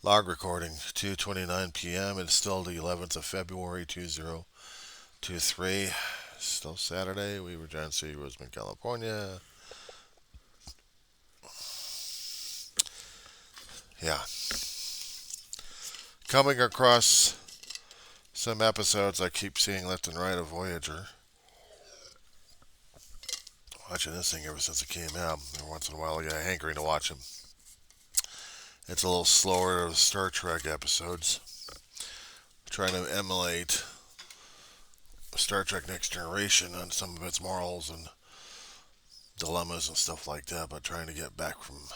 Log recording, 2:29 p.m. It's still the 11th of February, 2023. Still Saturday. We were John City, Roseman, California. Yeah. Coming across some episodes I keep seeing left and right of Voyager. Watching this thing ever since it came out. Every once in a while I get a hankering to watch them. It's a little slower than the Star Trek episodes. Trying to emulate Star Trek Next Generation on some of its morals and dilemmas and stuff like that, but trying to get back from,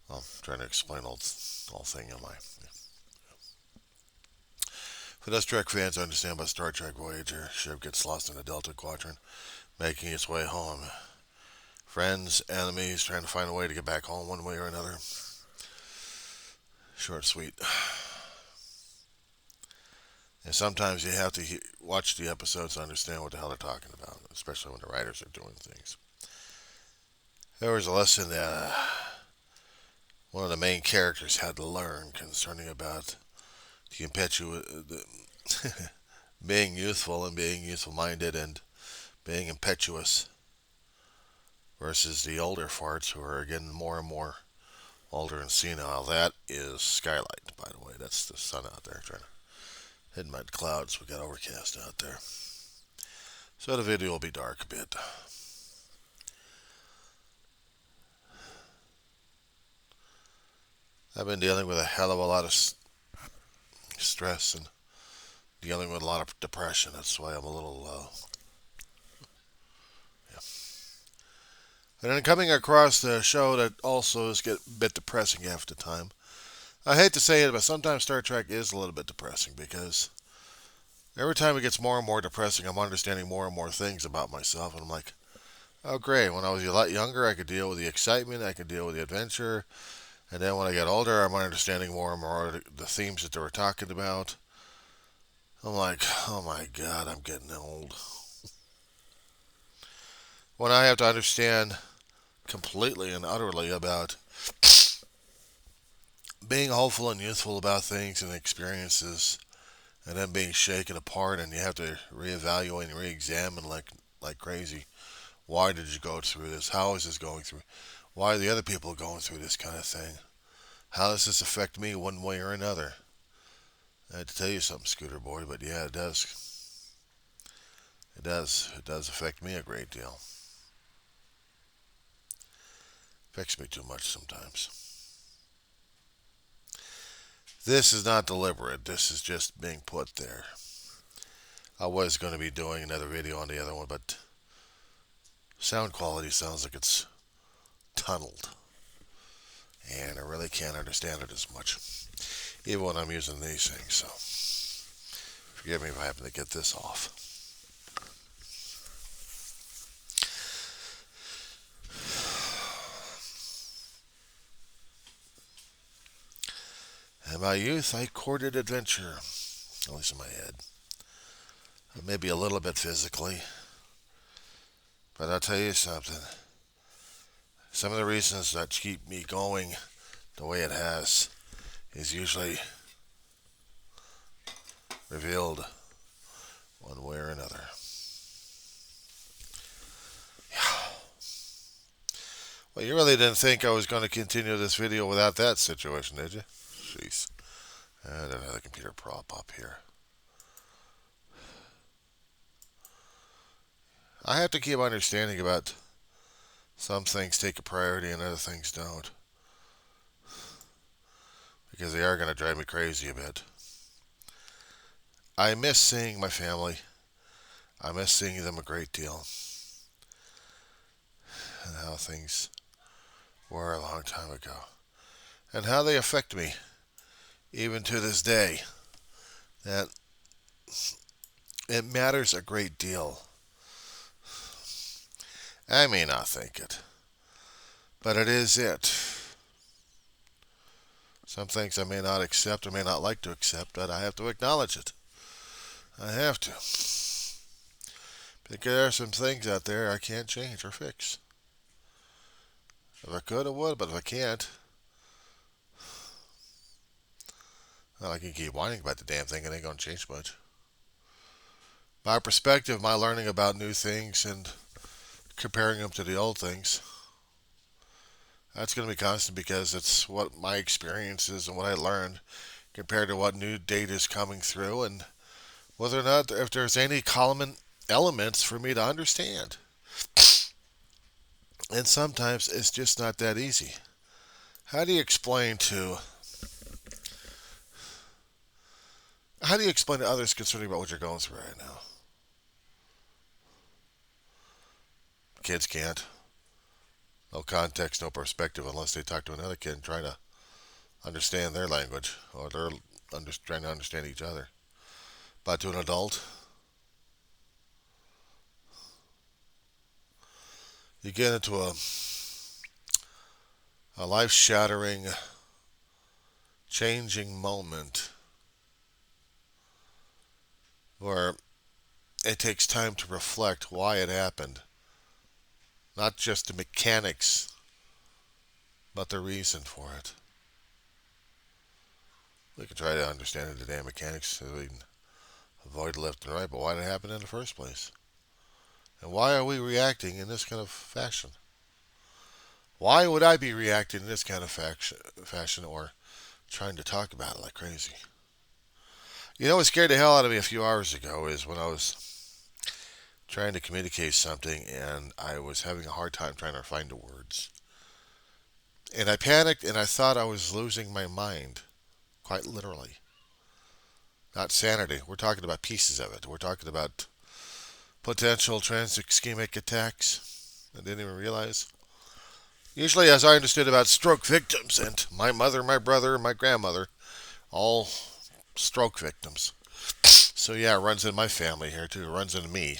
well, trying to explain all thing in my. For those Trek fans, understand about Star Trek Voyager, ship gets lost in the Delta Quadrant, making its way home. Friends, enemies, trying to find a way to get back home one way or another. Short, sweet. And sometimes you have to watch the episodes to understand what the hell they're talking about, especially when the writers are doing things. There was a lesson that one of the main characters had to learn concerning about the being youthful and being youthful-minded and being impetuous versus the older farts who are getting more and more older and senile. That is Skylight, by the way. That's the sun out there trying to hide my clouds. We got overcast out there. So the video will be dark a bit. I've been dealing with a hell of a lot of stress and dealing with a lot of depression. That's why I'm a little, yeah. And then coming across the show that also is a bit depressing half the time. I hate to say it, but sometimes Star Trek is a little bit depressing because every time it gets more and more depressing, I'm understanding more and more things about myself. And I'm like, oh, great. When I was a lot younger, I could deal with the excitement, I could deal with the adventure. And then when I get older, I'm understanding more and more the themes that they were talking about. I'm like, oh my God, I'm getting old. When I have to understand completely and utterly about being hopeful and youthful about things and experiences, and then being shaken apart, and you have to reevaluate and re-examine like crazy. Why did you go through this? How is this going through? Why are the other people going through this kind of thing? How does this affect me one way or another? I had to tell you something, Scooter Boy, but yeah, it does. It does. It does affect me a great deal. Affects me too much sometimes. This is not deliberate. This is just being put there. I was going to be doing another video on the other one, but sound quality sounds like it's tunneled. And I really can't understand it as much, even when I'm using these things. So forgive me if I happen to get this off. In my youth, I courted adventure, at least in my head. Maybe a little bit physically. But I'll tell you something. Some of the reasons that keep me going the way it has is usually revealed one way or another. Yeah. Well, you really didn't think I was going to continue this video without that situation, did you? Jeez. I don't have the computer prop up here. I have to keep understanding about some things take a priority and other things don't. Because they are going to drive me crazy a bit. I miss seeing my family. I miss seeing them a great deal. And how things were a long time ago. And how they affect me, even to this day. That it matters a great deal. I may not think it, but it is it. Some things I may not accept or may not like to accept, but I have to acknowledge it. I have to. Because there are some things out there I can't change or fix. If I could, I would, but if I can't, Well, I can keep whining about the damn thing. It ain't going to change much. My perspective, my learning about new things and comparing them to the old things, that's going to be constant because it's what my experience is and what I learned compared to what new data is coming through and whether or not if there's any common elements for me to understand. And sometimes it's just not that easy. How do you explain to how do you explain to others concerning about what you're going through right now? Kids can't. No context, no perspective unless they talk to another kid and try to understand their language or they're trying to understand each other. But to an adult, you get into a life shattering, changing moment where it takes time to reflect why it happened. Not just the mechanics, but the reason for it. We can try to understand the damn mechanics so we can avoid left and right, but why did it happen in the first place? And why are we reacting in this kind of fashion? Why would I be reacting in this kind of fashion or trying to talk about it like crazy? You know what scared the hell out of me a few hours ago is when I was trying to communicate something and I was having a hard time trying to find the words. And I panicked and I thought I was losing my mind, quite literally. Not sanity. We're talking about pieces of it. We're talking about potential trans-ischemic attacks. I didn't even realize. Usually, as I understood about stroke victims, and my mother, my brother, my grandmother, all stroke victims. So yeah, it runs in my family here too. It runs in me.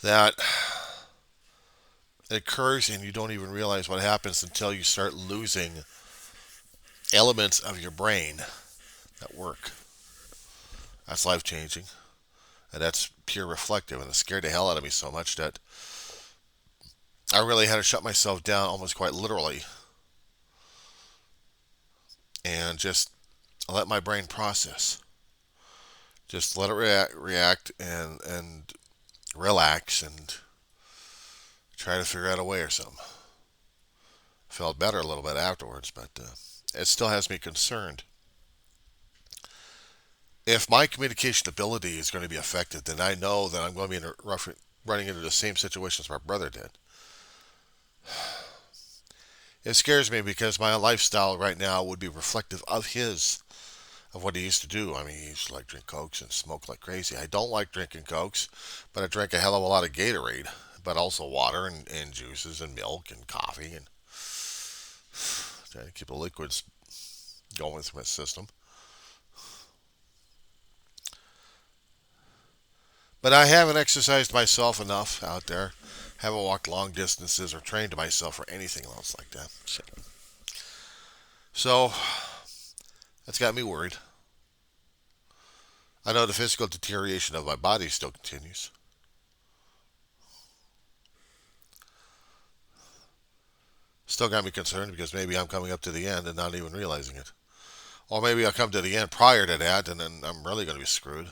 That it occurs and you don't even realize what happens until you start losing elements of your brain that work. That's life changing. And that's pure reflective. And it scared the hell out of me so much that I really had to shut myself down almost quite literally and just let my brain process. Just let it react and relax and try to figure out a way or something. Felt better a little bit afterwards, but it still has me concerned. If my communication ability is going to be affected, then I know that I'm going to be running into the same situation as my brother did. It scares me because my lifestyle right now would be reflective of his, of what he used to do. I mean, he used to like drink Cokes and smoke like crazy. I don't like drinking Cokes, but I drank a hell of a lot of Gatorade, but also water and juices and milk and coffee and trying to keep the liquids going through my system. But I haven't exercised myself enough out there. Haven't walked long distances or trained myself for anything else like that. So that's got me worried. I know the physical deterioration of my body still continues. Still got me concerned because maybe I'm coming up to the end and not even realizing it. Or maybe I'll come to the end prior to that and then I'm really going to be screwed.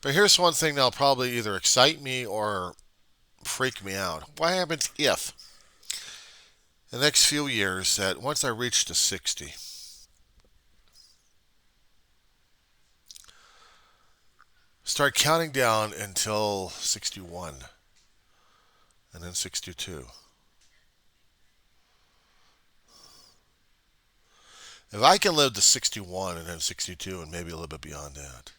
But here's one thing that'll probably either excite me or freak me out. What happens if, in the next few years, that once I reach to 60, start counting down until 61 and then 62. If I can live to 61 and then 62 and maybe a little bit beyond that,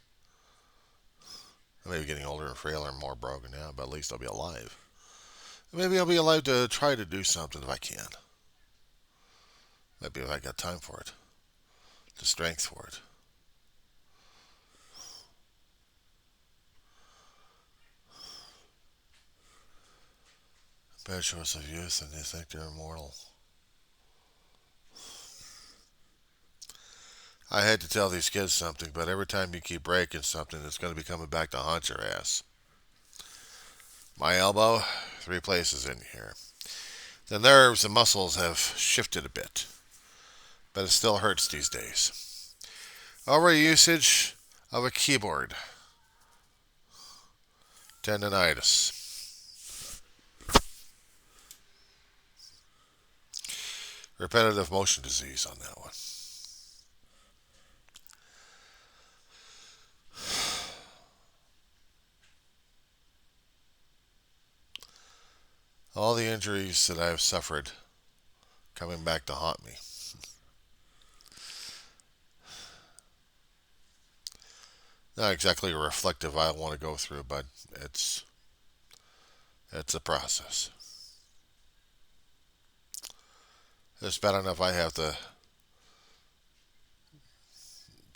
I may be getting older and frailer and more broken now, but at least I'll be alive. Maybe I'll be alive to try to do something if I can. Maybe if I got time for it, the strength for it. Virtuous of youth and they think they're immortal. I hate to tell these kids something, but every time you keep breaking something, it's going to be coming back to haunt your ass. My elbow, 3 places in here. The nerves and muscles have shifted a bit. but it still hurts these days. Over usage of a keyboard, tendonitis. Repetitive motion disease on that one. All the injuries that I've suffered coming back to haunt me. Not exactly reflective I want to go through, but it's it's a process. It's bad enough I have to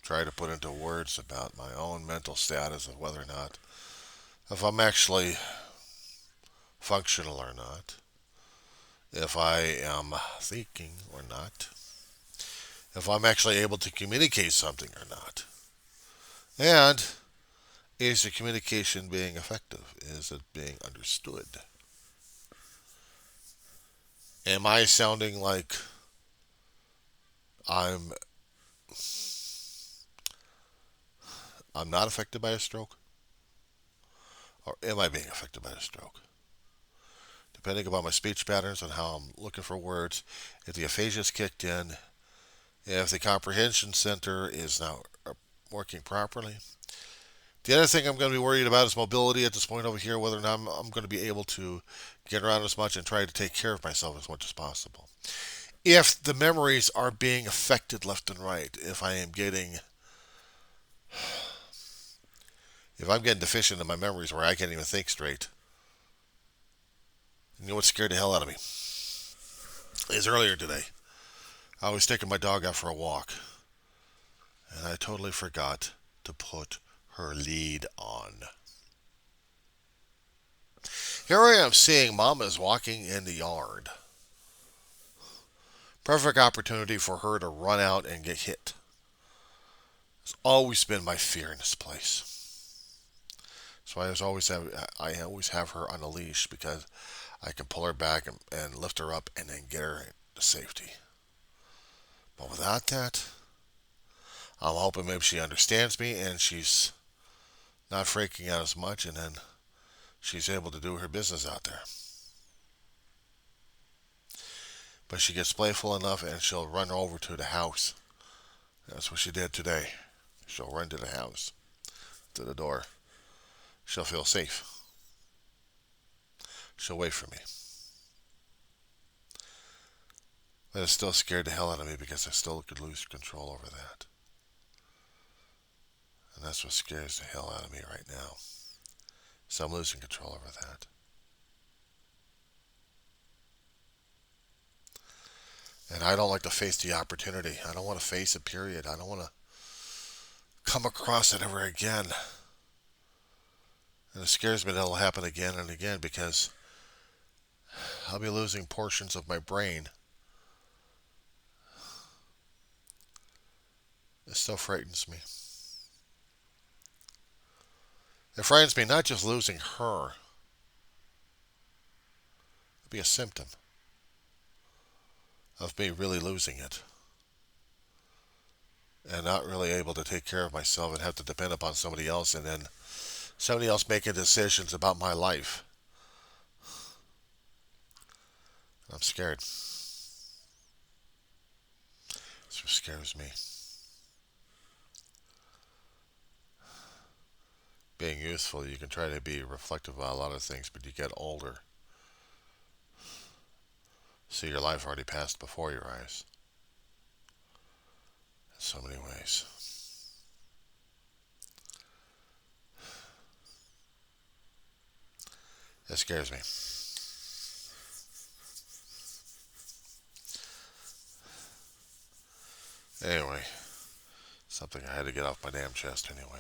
try to put into words about my own mental status of whether or not if I'm actually functional or not, if I am thinking or not, if I'm actually able to communicate something or not. And is the communication being effective? Is it being understood? Am I sounding like I'm I'm not affected by a stroke? Or am I being affected by a stroke? Depending upon my speech patterns and how I'm looking for words, if the aphasia's kicked in, if the comprehension center is now working properly. The other thing I'm going to be worried about is mobility at this point over here, whether or not I'm going to be able to get around as much and try to take care of myself as much as possible. If the memories are being affected left and right, if I'm getting deficient in my memories where I can't even think straight, you know what scared the hell out of me? Is earlier today, I was taking my dog out for a walk, and I totally forgot to put her lead on. Here I am seeing Mama's walking in the yard. Perfect opportunity for her to run out and get hit. It's always been my fear in this place. So I always have her on a leash because I can pull her back and lift her up and then get her to safety. But without that, I'm hoping maybe she understands me and she's not freaking out as much, and then she's able to do her business out there. But she gets playful enough and she'll run over to the house. That's what she did today. She'll run to the house, to the door. She'll feel safe. She'll wait for me. But it still scared the hell out of me because I still could lose control over that. And that's what scares the hell out of me right now. So I'm losing control over that. And I don't like to face the opportunity. I don't want to face it, period. I don't want to come across it ever again. And it scares me that it'll happen again and again because I'll be losing portions of my brain. It still frightens me. It frightens me not just losing her. It'll be a symptom of me really losing it. And not really able to take care of myself and have to depend upon somebody else and then somebody else making decisions about my life. I'm scared. That's what scares me. Being youthful, you can try to be reflective about a lot of things, but you get older. See your life already passed before your eyes. In so many ways. That scares me. Anyway, something I had to get off my damn chest anyway.